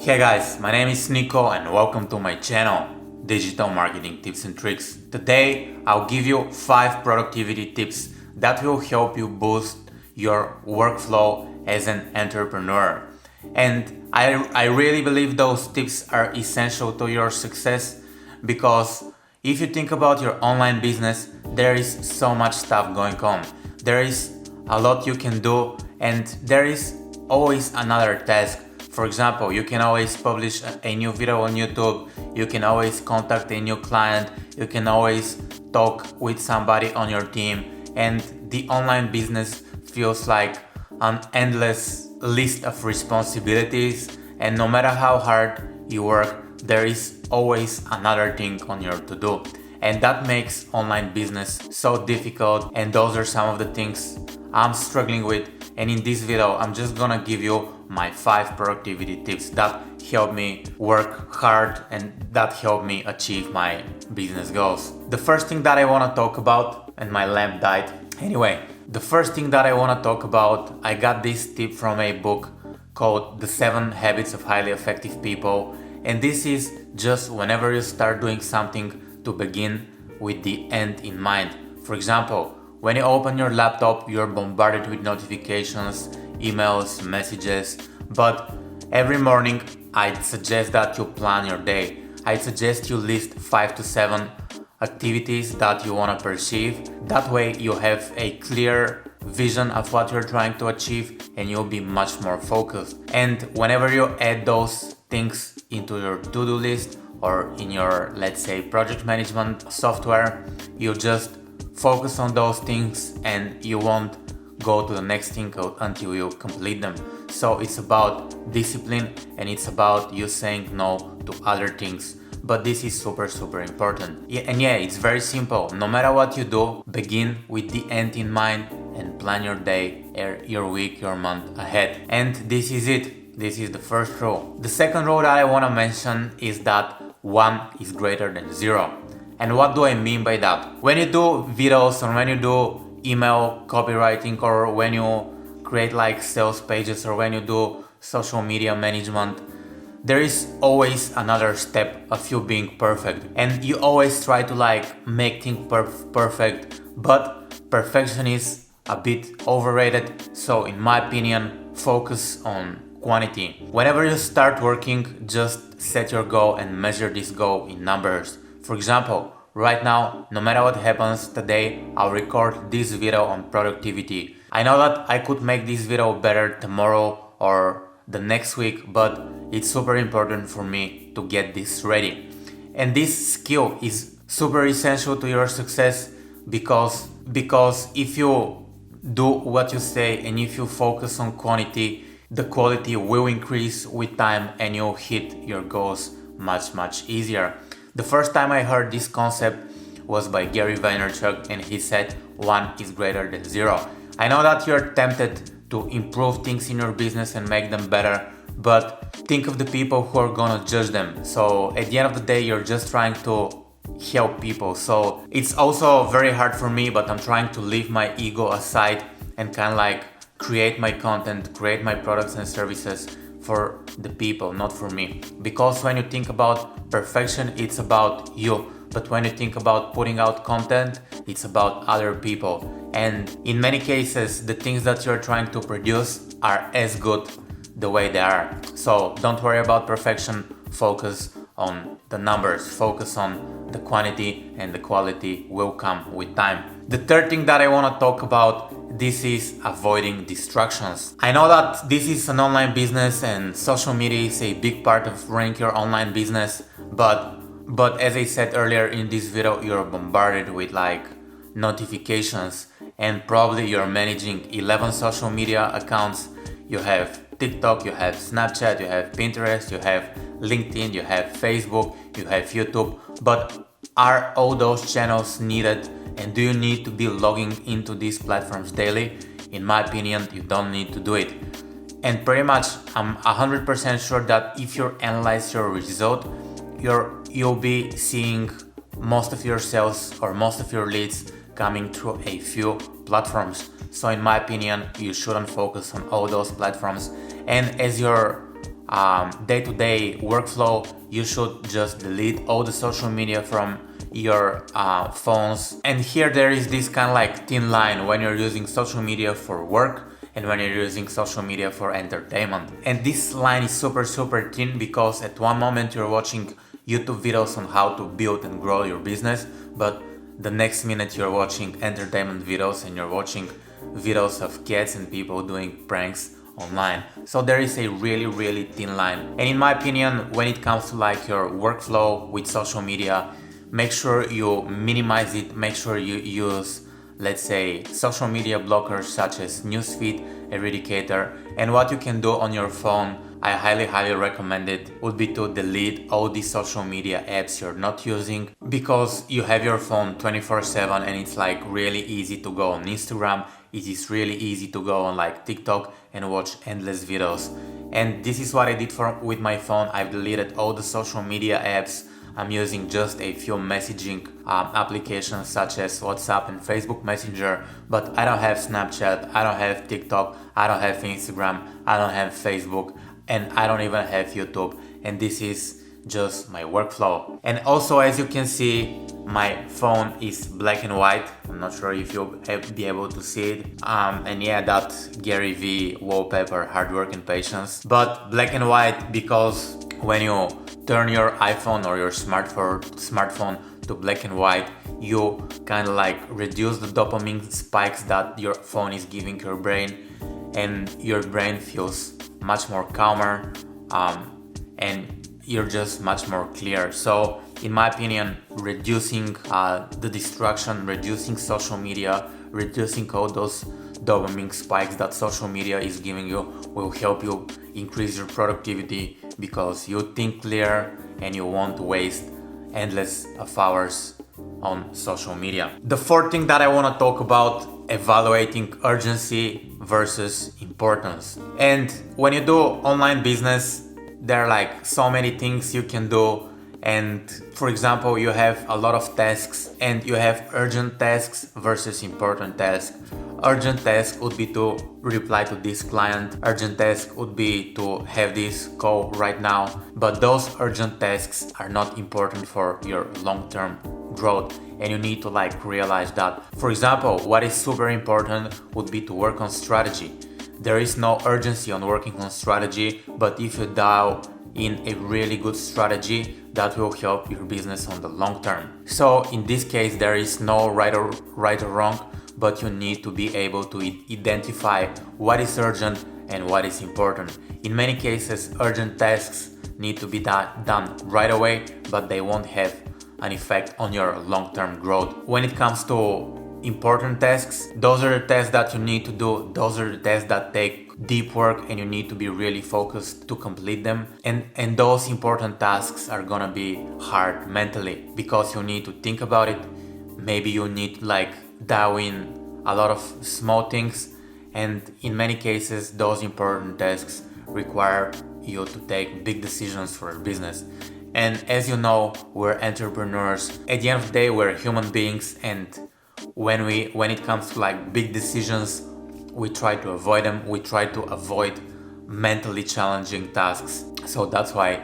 Hey guys, my name is Niko and welcome to my channel, Digital Marketing Tips and Tricks. Today, I'll give you 5 productivity tips that will help you boost your workflow as an entrepreneur. And I really believe those tips are essential to your success because if you think about your online business, there is so much stuff going on. There is a lot you can do and there is always another task. For example, you can always publish a new video on YouTube, you can always contact a new client, you can always talk with somebody on your team, and the online business feels like an endless list of responsibilities, and no matter how hard you work, there is always another thing on your to-do. And that makes online business so difficult, and those are some of the things I'm struggling with. And in this video, I'm just gonna give you my 5 productivity tips that help me work hard and that help me achieve my business goals. The first thing that I wanna talk about, and my lamp died. Anyway, the first thing that I wanna talk about, I got this tip from a book called The 7 Habits of Highly Effective People. And this is just whenever you start doing something to begin with the end in mind. For example, when you open your laptop, you're bombarded with notifications, emails, messages, but every morning I'd suggest that you plan your day. I'd suggest you list 5 to 7 activities that you want to perceive. That way you have a clear vision of what you're trying to achieve and you'll be much more focused. And whenever you add those things into your to-do list or in your, let's say, project management software, you just focus on those things and you won't go to the next thing until you complete them. So it's about discipline and it's about you saying no to other things. But this is super important. It's very simple. No matter what you do, begin with the end in mind and plan your day, your week, your month ahead. And this is it. This is the first rule. The second rule that I want to mention is that 1 is greater than 0. And what do I mean by that? When you do videos or when you do email copywriting or when you create like sales pages or when you do social media management, there is always another step of you being perfect. And you always try to like make things perfect, but perfection is a bit overrated. So in my opinion, focus on quantity. Whenever you start working, just set your goal and measure this goal in numbers. For example, right now, no matter what happens today, I'll record this video on productivity. I know that I could make this video better tomorrow or the next week, but it's super important for me to get this ready. And this skill is super essential to your success because if you do what you say and if you focus on quantity, the quality will increase with time and you'll hit your goals much easier. The first time I heard this concept was by Gary Vaynerchuk and he said 1 is greater than 0. I know that you're tempted to improve things in your business and make them better, but think of the people who are gonna judge them. So at the end of the day, you're just trying to help people. So it's also very hard for me, but I'm trying to leave my ego aside and kind of like create my content, create my products and services for the people, not for me. Because when you think about perfection, it's about you. But when you think about putting out content, it's about other people. And in many cases, the things that you're trying to produce are as good the way they are. So don't worry about perfection, focus on the numbers, focus on the quantity, and the quality will come with time. The third thing that I want to talk about, this is avoiding distractions. I know that this is an online business and social media is a big part of running your online business, but as I said earlier in this video, you're bombarded with like notifications and probably you're managing 11 social media accounts. You have TikTok, you have Snapchat, you have Pinterest, you have LinkedIn, you have Facebook, you have YouTube, but are all those channels needed? And do you need to be logging into these platforms daily? In my opinion, you don't need to do it. And pretty much, I'm 100% sure that if you analyze your result, you'll be seeing most of your sales or most of your leads coming through a few platforms. So in my opinion, you shouldn't focus on all those platforms. And as you're day-to-day workflow, you should just delete all the social media from your phones. And here there is this kind of like thin line when you're using social media for work and when you're using social media for entertainment. And this line is super thin, because at one moment you're watching YouTube videos on how to build and grow your business, but the next minute you're watching entertainment videos and you're watching videos of cats and people doing pranks online. So there is a really thin line. And in my opinion, when it comes to like your workflow with social media, make sure you minimize it. Make sure you use, let's say, social media blockers such as Newsfeed, Eradicator. And what you can do on your phone, I highly recommend it, would be to delete all the social media apps you're not using, because you have your phone 24/7 and it's like really easy to go on Instagram. It is really easy to go on like TikTok and watch endless videos. And this is what I did with my phone. I've deleted all the social media apps. I'm using just a few messaging applications such as WhatsApp and Facebook Messenger, but I don't have Snapchat, I don't have TikTok, I don't have Instagram, I don't have Facebook, and I don't even have YouTube. And this is just my workflow. And also, as you can see, my phone is black and white. I'm not sure if you'll be able to see it. And yeah, that Gary V wallpaper, hard work and patience. But black and white because when you turn your iPhone or your smartphone to black and white, you kind of like reduce the dopamine spikes that your phone is giving your brain, and your brain feels much more calmer, and you're just much more clear. So in my opinion, reducing the distraction, reducing social media, reducing all those dopamine spikes that social media is giving you will help you increase your productivity, because you think clear and you won't waste endless of hours on social media. The fourth thing that I want to talk about, evaluating urgency versus importance. And when you do online business, there are like so many things you can do. And for example, you have a lot of tasks and you have urgent tasks versus important tasks. Urgent task would be to reply to this client. Urgent task would be to have this call right now. But those urgent tasks are not important for your long-term growth, and you need to like realize that. For example, what is super important would be to work on strategy. There is no urgency on working on strategy, but if you dial in a really good strategy, that will help your business on the long term. So in this case, there is no right or wrong, but you need to be able to identify what is urgent and what is important. In many cases, urgent tasks need to be done right away, but they won't have an effect on your long-term growth. When it comes to important tasks, those are the tasks that you need to do. Those are the tasks that take deep work and you need to be really focused to complete them. And those important tasks are gonna be hard mentally because you need to think about it. Maybe you need to like dial in a lot of small things, and in many cases those important tasks require you to take big decisions for your business. And as you know, we're entrepreneurs. At the end of the day, we're human beings, and when it comes to like big decisions, we try to avoid them. We try to avoid mentally challenging tasks. So that's why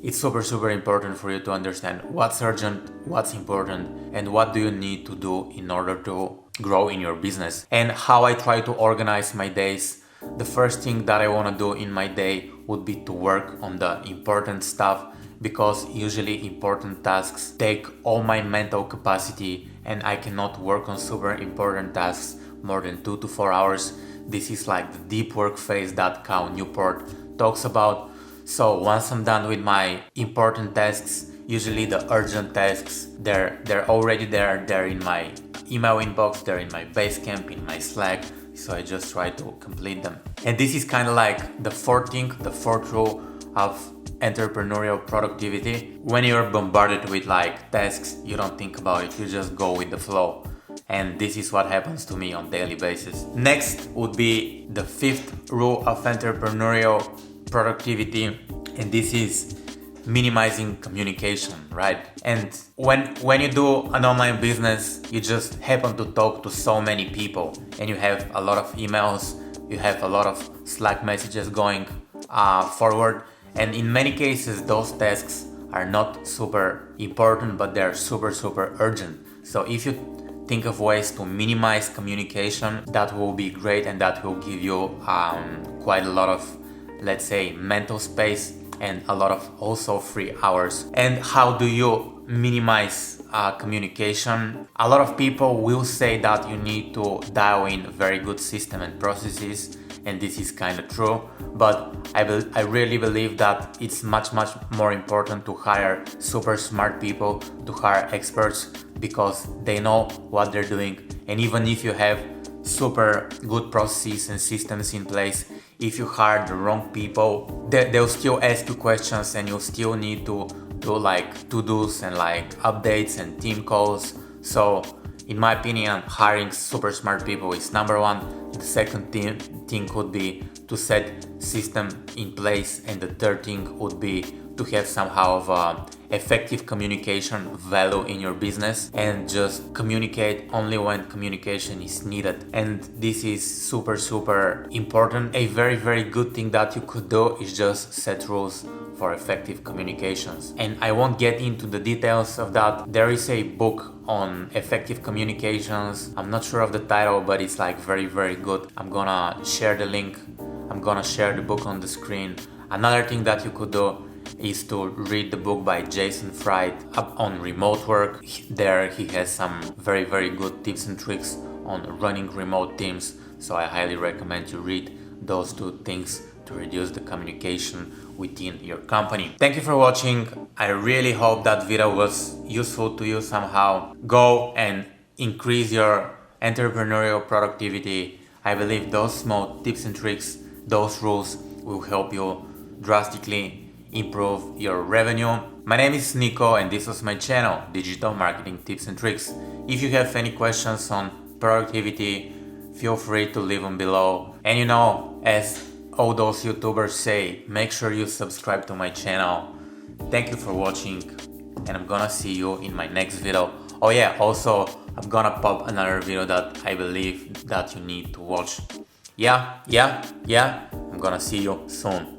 it's super important for you to understand what's urgent, what's important, and what do you need to do in order to grow in your business. And how I try to organize my days. The first thing that I want to do in my day would be to work on the important stuff, because usually important tasks take all my mental capacity, and I cannot work on super important tasks more than 2 to 4 hours. This is like the deep work phase that Cal Newport talks about. So once I'm done with my important tasks, usually the urgent tasks, they're already there. They're in my email inbox, they're in my Basecamp, in my Slack. So I just try to complete them. And this is kind of like the fourth rule of entrepreneurial productivity. When you're bombarded with like tasks, you don't think about it, you just go with the flow. And this is what happens to me on daily basis. Next would be the fifth rule of entrepreneurial productivity, and this is minimizing communication, right? And when you do an online business, you just happen to talk to so many people, and you have a lot of emails, you have a lot of Slack messages going forward, And in many cases, those tasks are not super important, but they're super urgent. So if you think of ways to minimize communication, that will be great, and that will give you quite a lot of, let's say, mental space and a lot of also free hours. And how do you minimize communication? A lot of people will say that you need to dial in very good system and processes, and this is kind of true, but I really believe that it's much more important to hire super smart people, to hire experts, because they know what they're doing. And even if you have super good processes and systems in place, if you hire the wrong people, they'll still ask you questions, and you'll still need to do like to-dos and like updates and team calls. So in my opinion, hiring super smart people is number one. The second thing could be to set system in place, and the third thing would be to have somehow of effective communication value in your business, and just communicate only when communication is needed. And this is super important. A very good thing that you could do is just set rules for effective communications. And I won't get into the details of that. There is a book on effective communications. I'm not sure of the title, but it's like very good. I'm gonna share the link. I'm gonna share the book on the screen. Another thing that you could do is to read the book by Jason Fried on remote work. There he has some very good tips and tricks on running remote teams. So I highly recommend you read those two things to reduce the communication within your company. Thank you for watching. I really hope that video was useful to you somehow. Go and increase your entrepreneurial productivity. I believe those small tips and tricks, those rules will help you drastically improve your revenue. My name is Niko, and this was my channel, Digital Marketing Tips and Tricks. If you have any questions on productivity, feel free to leave them below. And you know, as all those YouTubers say, make sure you subscribe to my channel. Thank you for watching, and I'm gonna see you in my next video. Oh yeah, also I'm gonna pop another video that I believe that you need to watch. Yeah, I'm gonna see you soon.